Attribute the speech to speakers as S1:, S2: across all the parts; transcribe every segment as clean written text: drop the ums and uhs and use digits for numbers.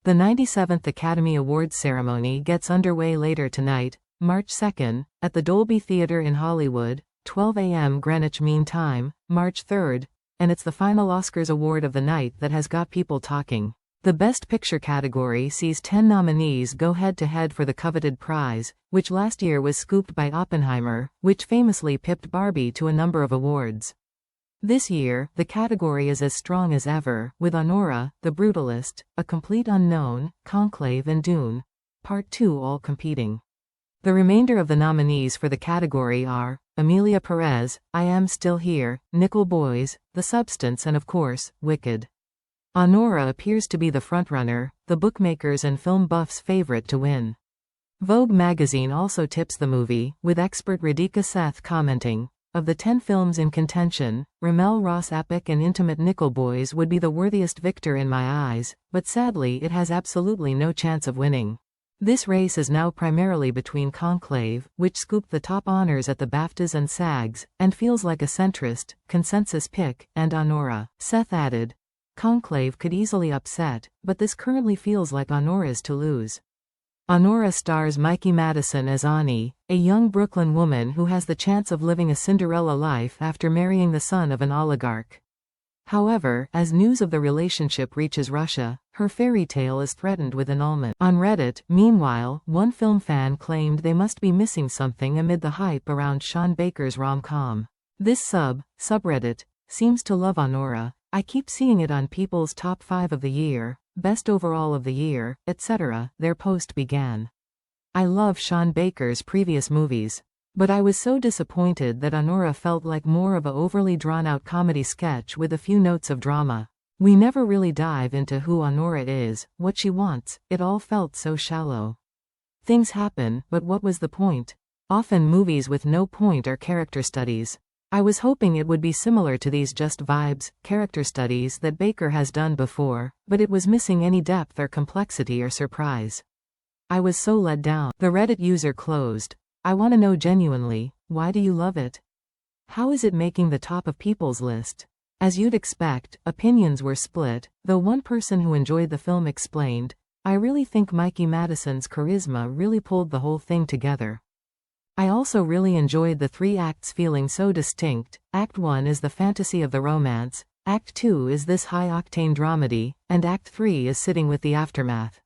S1: The 97th Academy Awards ceremony gets underway later tonight, March 2nd, at the Dolby Theatre in Hollywood, 12 a.m. Greenwich Mean Time, March 3rd, and it's the final Oscars award of the night that has got people talking. The Best Picture category sees 10 nominees go head-to-head for the coveted prize, which last year was scooped by Oppenheimer, which famously pipped Barbie to a number of awards. This year, the category is as strong as ever, with Anora, The Brutalist, A Complete Unknown, Conclave and Dune Part 2 all competing. The remainder of the nominees for the category are Emilia Perez, I Am Still Here, Nickel Boys, The Substance and of course, Wicked. Anora appears to be the frontrunner, the bookmakers and film buffs' favorite to win. Vogue magazine also tips the movie, with expert Radhika Seth commenting, of the 10 films in contention, Ramel Ross' epic and intimate Nickel Boys would be the worthiest victor in my eyes, but sadly it has absolutely no chance of winning. This race is now primarily between Conclave, which scooped the top honors at the BAFTAs and SAGs, and feels like a centrist, consensus pick, and Anora. Seth added, Conclave could easily upset, but this currently feels like Anora's to lose. Anora stars Mikey Madison as Ani, a young Brooklyn woman who has the chance of living a Cinderella life after marrying the son of an oligarch. However, as news of the relationship reaches Russia, her fairy tale is threatened with annulment. On Reddit, meanwhile, one film fan claimed they must be missing something amid the hype around Sean Baker's rom-com. This subreddit seems to love Anora. I keep seeing it on people's top 5 of the year, best overall of the year, etc. Their post began. I love Sean Baker's previous movies. But I was so disappointed that Anora felt like more of a overly drawn-out comedy sketch with a few notes of drama. We never really dive into who Anora is, what she wants, it all felt so shallow. Things happen, but what was the point? Often movies with no point are character studies. I was hoping it would be similar to these just vibes, character studies that Baker has done before, but it was missing any depth or complexity or surprise. I was so let down. The Reddit user closed. I want to know genuinely, why do you love it? How is it making the top of people's list? As you'd expect, opinions were split, though one person who enjoyed the film explained, I really think Mikey Madison's charisma really pulled the whole thing together. I also really enjoyed the 3 acts feeling so distinct. Act 1 is the fantasy of the romance, Act 2 is this high-octane dramedy, and Act 3 is sitting with the aftermath.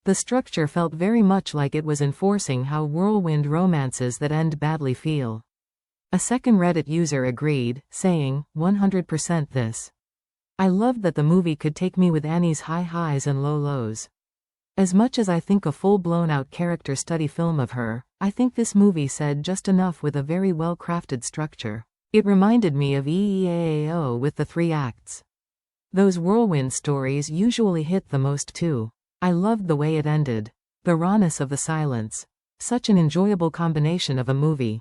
S1: The structure felt very much like it was enforcing how whirlwind romances that end badly feel. A second Reddit user agreed, saying, 100% this. I loved that the movie could take me with Annie's high highs and low lows. As much as I think a full-blown-out character study film of her, I think this movie said just enough with a very well-crafted structure. It reminded me of EEAAO with the 3 acts. Those whirlwind stories usually hit the most too. I loved the way it ended. The rawness of the silence. Such an enjoyable combination of a movie.